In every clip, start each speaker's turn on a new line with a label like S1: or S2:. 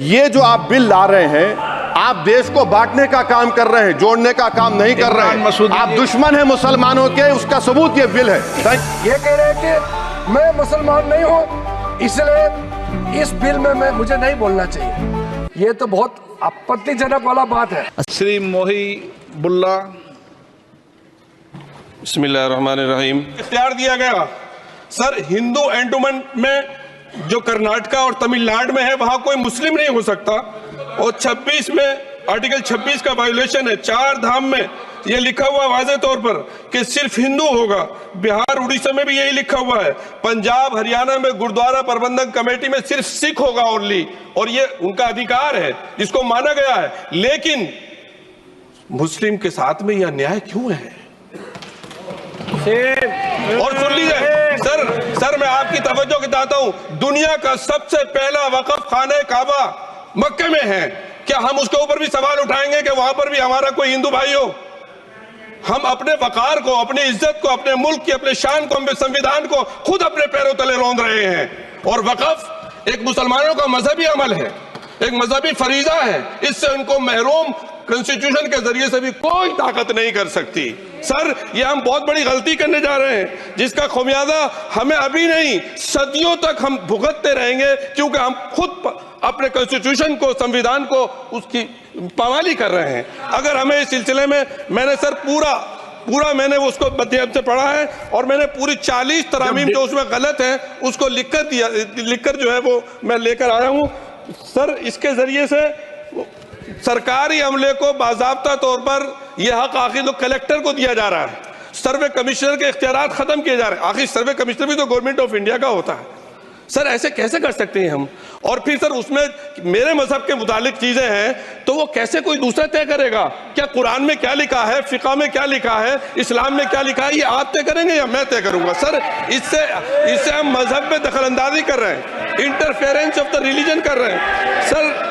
S1: ये जो आप बिल ला रहे हैं, आप देश को बांटने का काम कर रहे हैं, जोड़ने का काम नहीं कर रहे हैं। आप दुश्मन हैं मुसलमानों के, उसका सबूत ये बिल है।
S2: ये कह रहे हैं कि मैं मुसलमान नहीं हूं, इसलिए इस बिल में मुझे नहीं बोलना चाहिए। ये तो बहुत आपत्तिजनक वाला बात है।
S3: श्री मोहिबुल्ला बिस्मिल्लाहिर्रहमानिर्रहीम इख्तियार दिया गया। सर, हिंदू एंडोमेंट में जो कर्नाटका और तमिलनाडु में है, वहां कोई मुस्लिम नहीं हो सकता। और 26 में आर्टिकल 26 का वायोलेशन है। 4 धाम में ये लिखा हुआ वाज़े तौर पर कि सिर्फ हिंदू होगा। बिहार उड़ीसा में भी यही लिखा हुआ है। पंजाब हरियाणा में गुरुद्वारा प्रबंधक कमेटी में सिर्फ सिख होगा ओनली, और ये उनका अधिकार है जिसको माना गया है। लेकिन मुस्लिम के साथ में यह अन्याय क्यों है? और सुन लीजिए सर, मैं आपकी तवज्जो के चाहता हूं, दुनिया का सबसे पहला वक़फ़ खाने काबा मक्के में है। क्या हम उसके ऊपर भी सवाल उठाएंगे कि वहां पर भी हमारा कोई हिंदू भाई हो? हम अपने वकार को, अपनी इज्जत को, अपने मुल्क की, अपने शान को, अपने संविधान को खुद अपने पैरों तले रौंद रहे हैं। और वक़फ़ एक मुसलमानों का मजहबी अमल है, एक मजहबी फरीजा है। इससे उनको महरूम कॉन्स्टिट्यूशन के जरिए से भी कोई ताकत नहीं कर सकती। सर, ये हम बहुत बड़ी गलती करने जा रहे हैं, जिसका खुमियाजा हमें अभी नहीं, सदियों तक हम भुगतते रहेंगे, क्योंकि हम खुद अपने कॉन्स्टिट्यूशन को, संविधान को, उसकी पामाली कर रहे हैं। अगर हमें इस सिलसिले में, मैंने सर पूरा मैंने उसको मध्यम से पढ़ा है, और मैंने पूरी 40 तरामीम जो उसमें गलत है उसको लिखकर जो है वो मैं लेकर आया हूं। सर, इसके जरिए से सरकारी अमले को बाज़ाब्ता तौर पर यह हक आखिर तो कलेक्टर को दिया जा रहा है। सर्वे कमिश्नर के इख्तियारात खत्म किए जा रहे हैं। आखिर सर्वे कमिश्नर भी तो गवर्नमेंट ऑफ इंडिया का होता है। सर, ऐसे कैसे कर सकते हैं हम? और फिर सर, उसमें मेरे मजहब के मुतालिक चीजें हैं, तो वो कैसे कोई दूसरा तय करेगा? क्या कुरान में क्या लिखा है, फिक़ा में क्या लिखा है, इस्लाम में क्या लिखा है, ये आप तय करेंगे या मैं तय करूंगा? सर, इससे हम मजहब में दखल अंदाजी कर रहे हैं, इंटरफेरेंस ऑफ द रिलीजन कर रहे हैं। सर,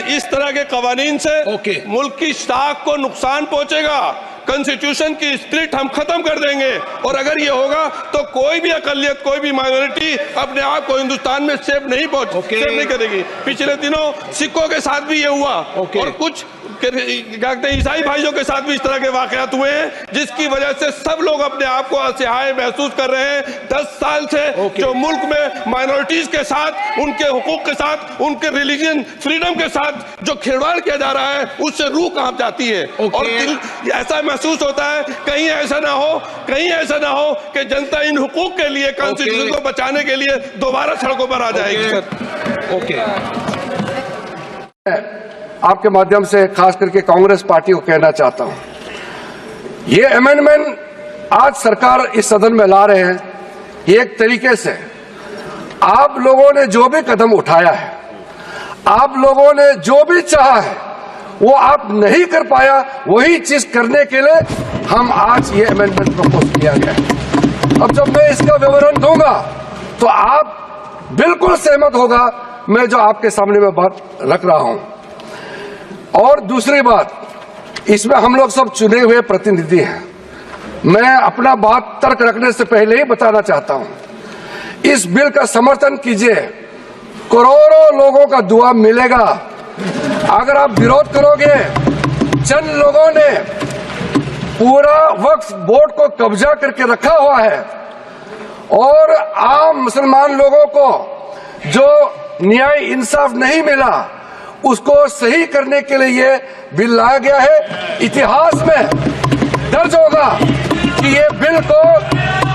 S3: इस तरह के कवानीन से मुल्क की साख को नुकसान पहुंचेगा। कॉन्स्टिट्यूशन की स्प्लिट हम खत्म कर देंगे, और अगर ये होगा तो कोई भी अकलियत, कोई भी माइनॉरिटी अपने आप को हिंदुस्तान में सेफ नहीं करेगी। पिछले दिनों सिखों के साथ भी ये हुआ, और कुछ ईसाई भाइयों के साथ भी इस तरह के वाकयात हुए हैं, जिसकी वजह से सब लोग अपने आप को असहाय महसूस कर रहे हैं। 10 साल से जो मुल्क में माइनॉरिटीज के साथ, उनके हुकूक के साथ, उनके रिलीजन फ्रीडम के साथ जो खिलवाड़ किया जा रहा है, उससे रूह कांप जाती है। और ऐसा महसूस होता है कहीं ऐसा ना हो कि जनता इन हुकूक के लिए, कॉन्स्टिट्यूशन को बचाने के लिए दोबारा सड़कों पर आ जाएगी।
S2: आपके माध्यम से खास करके कांग्रेस पार्टी को कहना चाहता हूं, ये अमेंडमेंट आज सरकार इस सदन में ला रहे हैं, एक तरीके से आप लोगों ने जो भी कदम उठाया है, आप लोगों ने जो भी चाहा है, वो आप नहीं कर पाया, वही चीज करने के लिए हम आज ये अमेंडमेंट प्रपोज किया गया है। अब जब मैं इसका विवरण दूंगा तो आप बिल्कुल सहमत होगा मैं जो आपके सामने में बात रख रहा हूं। और दूसरी बात, इसमें हम लोग सब चुने हुए प्रतिनिधि हैं। मैं अपना बात तर्क रखने से पहले ही बताना चाहता हूं, इस बिल का समर्थन कीजिए, करोड़ों लोगों का दुआ मिलेगा। अगर आप विरोध करोगे, चंद लोगों ने पूरा वक्फ बोर्ड को कब्जा करके रखा हुआ है, और आम मुसलमान लोगों को जो न्याय इंसाफ नहीं मिला, उसको सही करने के लिए ये बिल लाया गया है। इतिहास में दर्ज होगा कि ये बिल को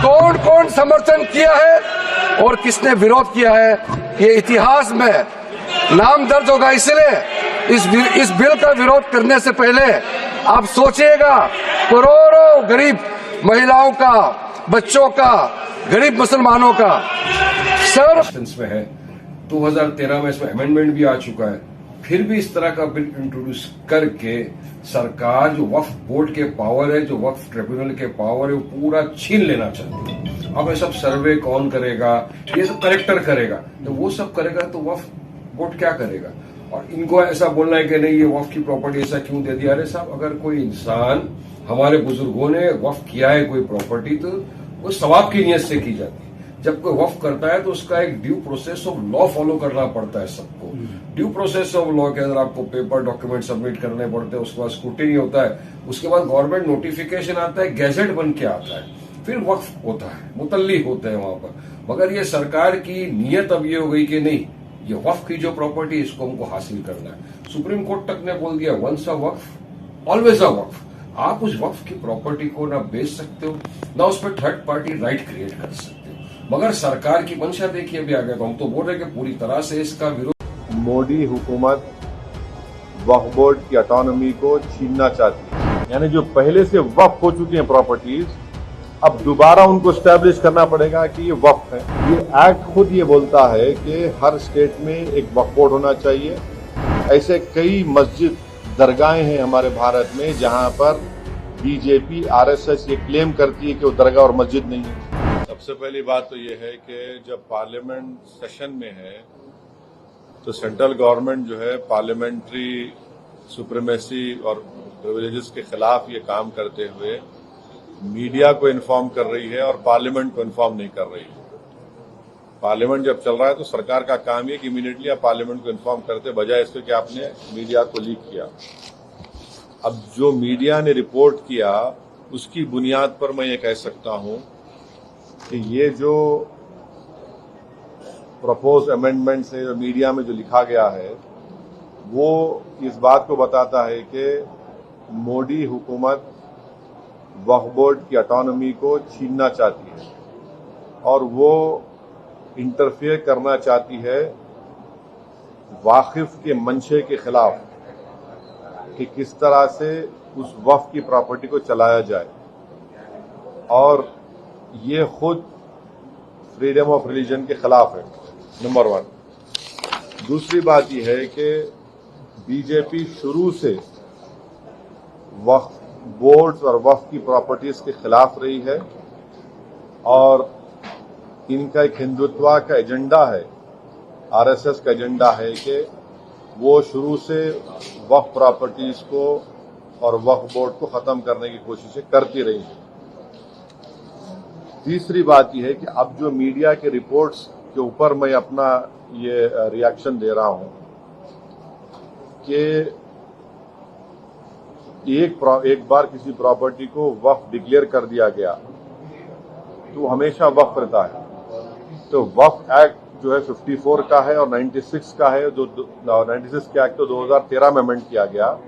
S2: कौन कौन समर्थन किया है और किसने विरोध किया है, ये इतिहास में नाम दर्ज होगा। इसलिए इस बिल का विरोध करने से पहले आप सोचिएगा, करोड़ों गरीब महिलाओं का, बच्चों का, गरीब मुसलमानों का। सर,
S4: में है 2013 में इसमें अमेंडमेंट भी आ चुका है, फिर भी इस तरह का बिल इंट्रोड्यूस करके सरकार जो वक्फ बोर्ड के पावर है, जो वक्फ ट्रिब्यूनल के पावर है, वो पूरा छीन लेना चाहती है। अब ये सब सर्वे कौन करेगा? ये सब कलेक्टर करेगा। तो वो सब करेगा तो वक्फ बोर्ड क्या करेगा? और इनको ऐसा बोलना है कि नहीं ये वक्फ की प्रॉपर्टी ऐसा क्यों दे दिया? अरे साहब, अगर कोई इंसान, हमारे बुजुर्गों ने वक्फ किया है कोई प्रॉपर्टी, तो वो सवाब की नियत से की जाती है। जब कोई वक्फ करता है तो उसका एक due process of law follow करना पड़ता है सबको। ड्यू प्रोसेस ऑफ लॉ के अंदर आपको पेपर डॉक्यूमेंट सबमिट करने पड़ते हैं, उसके बाद स्क्रूटिनी होता है, उसके बाद गवर्नमेंट नोटिफिकेशन आता है, गैजेट बन के आता है, फिर वक्फ होता है, मुतल्ली होते हैं वहां पर। मगर ये सरकार की नीयत अब ये हो गई कि नहीं, ये वक्फ की जो प्रॉपर्टी इसको हमको हासिल करना है। सुप्रीम कोर्ट तक ने बोल दिया once a Waqf always a वक्फ। आप उस वक्फ की प्रॉपर्टी को ना बेच सकते हो, ना उस पर थर्ड पार्टी राइट क्रिएट कर सकते हो। मगर सरकार की मंशा देखिए अभी आ गया, तो हम तो बोल रहे हैं कि पूरी तरह से इसका विरोध।
S1: मोदी हुकूमत वक्फ बोर्ड की ऑटोनॉमी को छीनना चाहती है, यानी जो पहले से वक्फ हो चुकी हैं प्रॉपर्टीज, अब दोबारा उनको स्टैब्लिश करना पड़ेगा कि ये वक्फ है। ये एक्ट खुद ये बोलता है कि हर स्टेट में एक वक्फ बोर्ड होना चाहिए। ऐसे कई मस्जिद दरगाहें हैं हमारे भारत में जहां पर बीजेपी आरएसएस ये क्लेम करती है कि वो दरगाह और मस्जिद नहीं है। सबसे पहली बात तो ये है कि जब पार्लियामेंट सेशन में है तो सेंट्रल गवर्नमेंट जो है पार्लियामेंट्री सुप्रीमेसी और प्रिविलेजेस के खिलाफ ये काम करते हुए मीडिया को इन्फॉर्म कर रही है और पार्लियामेंट को इन्फॉर्म नहीं कर रही है। पार्लियामेंट जब चल रहा है तो सरकार का काम है कि इमीडिएटली आप पार्लियामेंट को इन्फॉर्म करते, बजाय इसके कि आपने मीडिया को लीक किया। अब जो मीडिया ने रिपोर्ट किया उसकी बुनियाद पर मैं ये कह सकता हूं कि ये जो प्रपोज अमेंडमेंट से जो मीडिया में जो लिखा गया है वो इस बात को बताता है कि मोदी हुकूमत वक्फ बोर्ड की ऑटोनॉमी को छीनना चाहती है और वो इंटरफेयर करना चाहती है वाकिफ के मंशे के खिलाफ कि किस तरह से उस वक्फ की प्रॉपर्टी को चलाया जाए, और ये खुद फ्रीडम ऑफ रिलीजन के खिलाफ है, नंबर 1। दूसरी बात यह है कि बीजेपी शुरू से वक्फ बोर्ड्स और वक्फ की प्रॉपर्टीज के खिलाफ रही है और इनका एक हिंदुत्व का एजेंडा है, आरएसएस का एजेंडा है कि वो शुरू से वक्फ प्रॉपर्टीज को और वक्फ बोर्ड को खत्म करने की कोशिशें करती रही है। तीसरी बात यह है कि अब जो मीडिया के रिपोर्ट्स के ऊपर मैं अपना ये रिएक्शन दे रहा हूं कि एक बार किसी प्रॉपर्टी को वक्फ डिक्लेयर कर दिया गया तो हमेशा वक्फ रहता है। तो वक्फ एक्ट जो है 54 का है और 96 का है, जो 96 के एक्ट तो 2013 में अमेंड किया गया।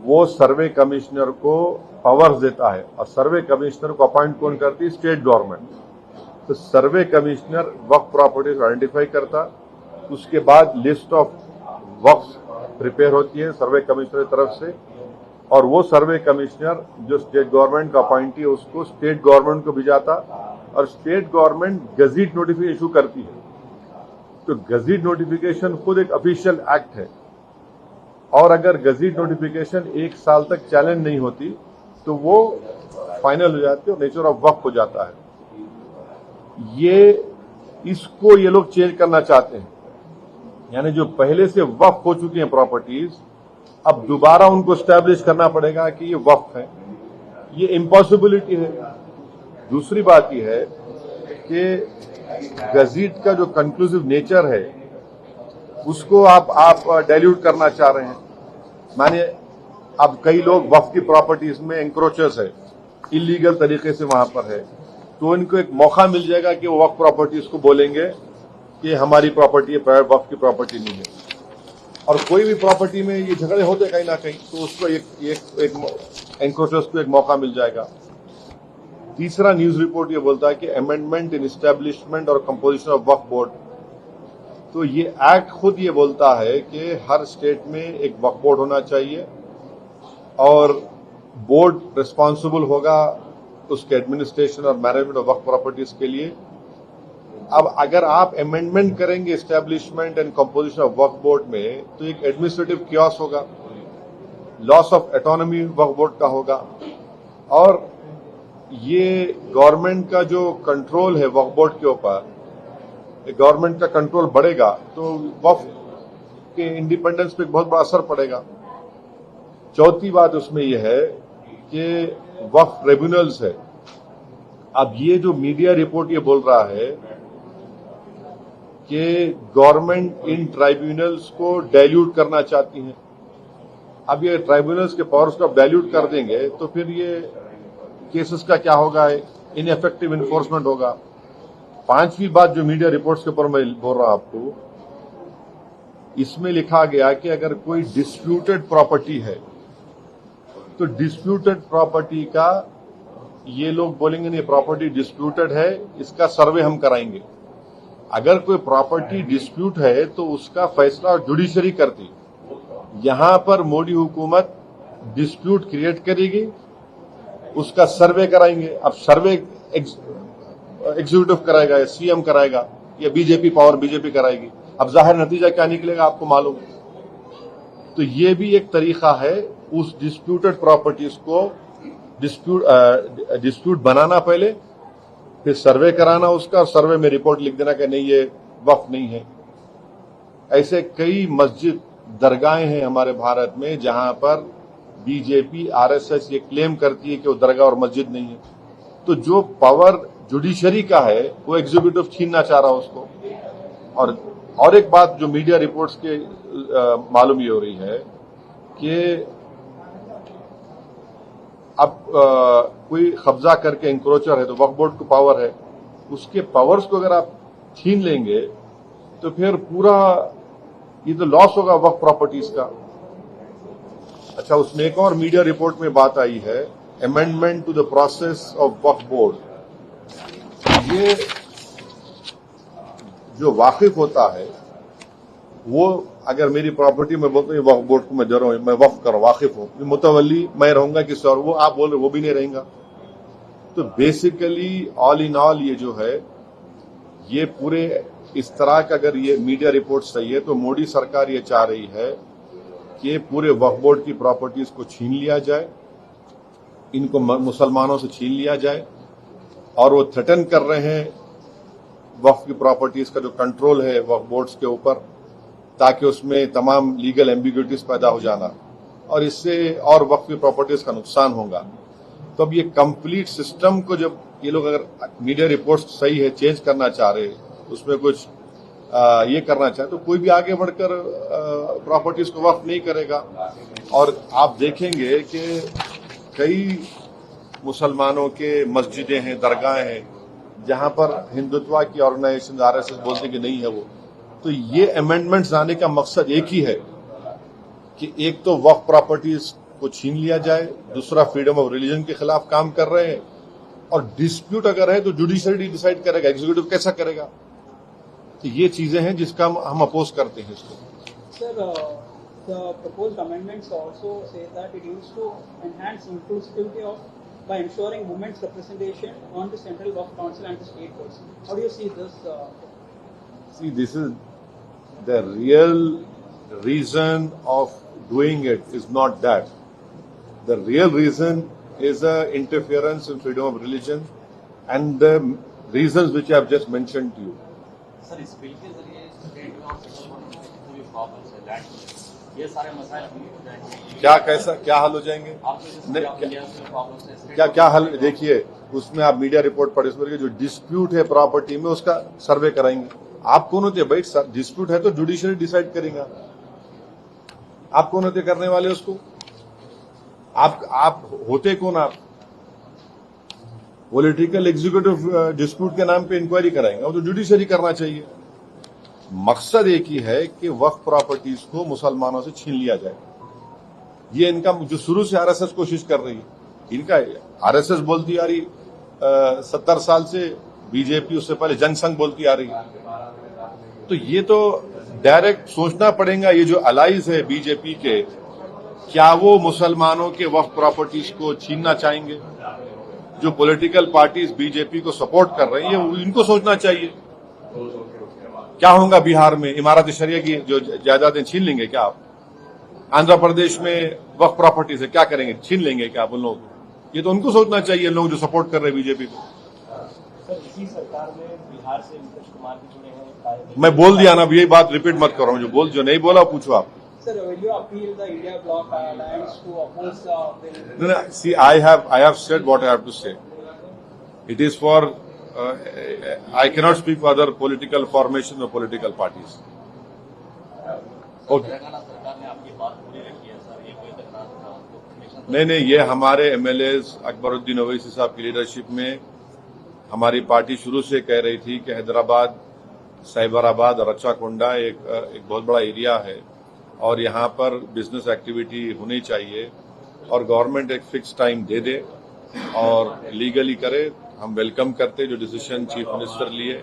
S1: वो सर्वे कमिश्नर को पावर्स देता है और सर्वे कमिश्नर को अपॉइंट कौन करती है? State government. तो सर्वे कमिश्नर वक्फ प्रॉपर्टीज आइडेंटिफाई करता, उसके बाद लिस्ट ऑफ वक्फ प्रिपेयर होती है सर्वे कमिश्नर की तरफ से, और वो सर्वे कमिश्नर जो स्टेट गवर्नमेंट का अपॉइंटी है उसको स्टेट गवर्नमेंट को भिजाता और state government gazette notification issue करती है। तो गजीट नोटिफिकेशन खुद एक ऑफिशियल एक्ट है और अगर गजीट नोटिफिकेशन 1 साल तक चैलेंज नहीं होती तो वो फाइनल हो जाती है और नेचर ऑफ वक्फ हो जाता है। इसको ये लोग चेंज करना चाहते हैं, यानी जो पहले से वक्फ हो चुकी हैं प्रॉपर्टीज, अब दोबारा उनको स्टैब्लिश करना पड़ेगा कि ये वक्फ है। ये इम्पॉसिबिलिटी है। दूसरी बात यह है कि गजीट का जो कंक्लूसिव नेचर है उसको आप डाइल्यूट करना चाह रहे हैं। माने अब कई लोग वक्फ की प्रॉपर्टीज में एंक्रोचर्स है, इलीगल तरीके से वहां पर है, तो इनको एक मौका मिल जाएगा कि वो वक्फ प्रॉपर्टीज को बोलेंगे कि हमारी प्रॉपर्टी है, वक्फ की प्रॉपर्टी नहीं है। और कोई भी प्रॉपर्टी में ये झगड़े होते कहीं ना कहीं, तो उसको एक एंक्रोचर्स को एक मौका मिल जाएगा। तीसरा न्यूज रिपोर्ट ये बोलता है कि अमेंडमेंट इन एस्टैब्लिशमेंट और कंपोजिशन ऑफ वक्फ बोर्ड। तो ये एक्ट खुद ये बोलता है कि हर स्टेट में एक वक्फ बोर्ड होना चाहिए और बोर्ड रिस्पांसिबल होगा उसके एडमिनिस्ट्रेशन और मैनेजमेंट ऑफ वक्फ प्रॉपर्टीज के लिए। अब अगर आप अमेंडमेंट करेंगे establishment and composition of Waqf board में तो एक एडमिनिस्ट्रेटिव क्योस होगा, loss of autonomy Waqf board का होगा, और ये गवर्नमेंट का जो कंट्रोल है वक्फ बोर्ड के ऊपर, गवर्नमेंट का कंट्रोल बढ़ेगा तो वक्फ के इंडिपेंडेंस पे बहुत बड़ा असर पड़ेगा। चौथी बात उसमें यह है कि वक्फ ट्रिब्यूनल्स है अब ये जो मीडिया रिपोर्ट ये बोल रहा है कि गवर्नमेंट इन ट्राइब्यूनल्स को डाइल्यूट करना चाहती है। अब ये ट्राइब्यूनल्स के पावर्स को आप डाइल्यूट कर देंगे तो फिर ये केसेस का क्या होगा, इनएफेक्टिव इन्फोर्समेंट होगा। पांचवी बात जो मीडिया रिपोर्ट्स के ऊपर मैं बोल रहा हूं आपको, इसमें लिखा गया कि अगर कोई डिस्प्यूटेड प्रॉपर्टी है तो डिस्प्यूटेड प्रॉपर्टी का ये लोग बोलेंगे नहीं प्रॉपर्टी डिस्प्यूटेड है, इसका सर्वे हम कराएंगे। अगर कोई प्रॉपर्टी डिस्प्यूट है तो उसका फैसला जुडिशरी करती। यहां पर मोदी हुकूमत डिस्प्यूट क्रिएट करेगी, उसका सर्वे कराएंगे। अब सर्वे एग्जीक्यूटिव कराएगा या सीएम कराएगा या बीजेपी पावर बीजेपी कराएगी। अब जाहिर नतीजा क्या निकलेगा आपको मालूम है। तो ये भी एक तरीका है उस डिस्प्यूटेड प्रॉपर्टीज को डिस्प्यूट बनाना, पहले फिर सर्वे कराना उसका, और सर्वे में रिपोर्ट लिख देना कि नहीं ये वक्फ नहीं है। ऐसे कई मस्जिद दरगाहें हैं हमारे भारत में जहां पर बीजेपी आरएसएस ये क्लेम करती है कि वो दरगाह और मस्जिद नहीं है। तो जो पावर जुडिशरी का है वो एग्जीक्यूटिव छीनना चाह रहा है उसको। और एक बात जो मीडिया रिपोर्ट्स के मालूम ये हो रही है कि अब कोई कब्जा करके इंक्रोचर है तो वक्फ बोर्ड को पावर है, उसके पावर्स को अगर आप छीन लेंगे तो फिर पूरा ये तो लॉस होगा वक्फ प्रॉपर्टीज का। अच्छा, उसमें एक और मीडिया रिपोर्ट में बात आई है, amendment to the process of Waqf board. ये जो वाकिफ होता है वो अगर मेरी प्रॉपर्टी में बोलते हैं वक्फ बोर्ड को मैं दे रहा हूं, मैं वक्फ कर वाकिफ हूं, मुतवल्ली मैं रहूंगा किसी और, वो आप बोल रहे वो भी नहीं रहेगा। तो बेसिकली ऑल इन ऑल ये जो है ये पूरे इस तरह का, अगर ये मीडिया रिपोर्ट सही है तो मोदी सरकार ये चाह रही है कि पूरे वक्फ बोर्ड की प्रॉपर्टीज को छीन लिया जाए, इनको मुसलमानों से छीन लिया जाए। और वो थ्रेटन कर रहे हैं वक्फ की प्रॉपर्टीज का जो कंट्रोल है वक्फ बोर्ड्स के ऊपर, ताकि उसमें तमाम लीगल एम्बिग्यूटीज पैदा हो जाना और इससे और वक्फ की प्रॉपर्टीज का नुकसान होगा। तो अब ये कंप्लीट सिस्टम को जब ये लोग अगर मीडिया रिपोर्ट्स सही है चेंज करना चाह रहे, उसमें कुछ ये करना चाहे तो कोई भी आगे बढ़कर प्रॉपर्टीज को वक्फ नहीं करेगा। और आप देखेंगे कि कई मुसलमानों के मस्जिदें हैं, दरगाहें हैं जहां पर हिंदुत्व की ऑर्गेनाइजेशन आरएसएस बोलते कि नहीं है वो। तो ये अमेंडमेंट्स आने का मकसद एक ही है कि एक तो वक्फ प्रॉपर्टीज को छीन लिया जाए, दूसरा फ्रीडम ऑफ रिलीजन के खिलाफ काम कर रहे हैं, और डिस्प्यूट अगर है तो जुडिशरी डिसाइड करेगा, एग्जीक्यूटिव कैसा करेगा। तो ये चीजें हैं जिसका हम अपोज करते हैं इसको।
S5: Sir, the proposed amendments also say that it used to enhance inclusivity by ensuring women's representation on the Central Waqf Council and the state boards. How do you see this?
S1: See, this is the real reason of doing it is not that. The real reason is interference in freedom of religion and the reasons which I have just mentioned to you.
S6: Sir, इस bill के जरिए state जो problems है land, ये सारे मसाइल हो जाएंगे।
S1: क्या कैसा क्या हल हो जाएंगे? क्या हल? देखिए, उसमें आप मीडिया रिपोर्ट पढ़े, उसमें जो डिस्प्यूट है प्रॉपर्टी में उसका सर्वे कराएंगे। आप कौन होते हैं भाई? डिस्प्यूट है तो जुडिशरी डिसाइड करेगा। आप कौन होते करने वाले उसको? आप होते कौन? आप पॉलिटिकल एग्जीक्यूटिव डिस्प्यूट के नाम पे इंक्वायरी कराएंगे, वो तो जुडिशरी करना चाहिए। मकसद एक ही है कि वक्फ प्रॉपर्टीज को मुसलमानों से छीन लिया जाए। ये इनका जो शुरू से आरएसएस कोशिश कर रही है, इनका आरएसएस बोलती आ रही 70 साल से, बीजेपी उससे पहले जनसंघ बोलती आ रही है। तो ये तो डायरेक्ट सोचना पड़ेगा, ये जो अलाइज है बीजेपी के, क्या वो मुसलमानों के वक्फ प्रॉपर्टीज को छीनना चाहेंगे? जो पॉलिटिकल पार्टीज बीजेपी को सपोर्ट कर रही है इनको सोचना चाहिए क्या होगा बिहार में। इमारत शरिया की जो जायदादें छीन लेंगे क्या आप? आंध्र प्रदेश में वक्फ प्रॉपर्टी से क्या करेंगे? छीन लेंगे क्या आप उन लोगों को? ये तो उनको सोचना चाहिए, लोग जो सपोर्ट कर रहे हैं बीजेपी को।
S6: सर, इसी सरकार में बिहार से नीतीश कुमार भी जुड़े हैं।
S1: मैं बोल दिया ना, यही बात रिपीट मत करो, जो नहीं बोला पूछो आप।
S5: Sir, will you appeal the India Bloc alliance to oppose the bill?
S1: No, see, I have said what I have to say. It is for, I cannot speak for other political formation or political parties. Okay.
S6: Telangana सरकार ने आपकी बात पूरी रखी है sir, ये कोई तकरार तो कमीशन
S1: नहीं, ये हमारे एमएलएज अकबरुद्दीन ओवैसी साहब की लीडरशिप में हमारी पार्टी शुरू से कह रही थी कि हैदराबाद, साइबराबाद और रच्चाकोंडा एक बहुत बड़ा एरिया है और यहाँ पर बिजनेस एक्टिविटी होनी चाहिए और गवर्नमेंट एक फिक्स टाइम दे दे और लीगली करे। हम वेलकम करते जो डिसीजन चीफ मिनिस्टर लिए।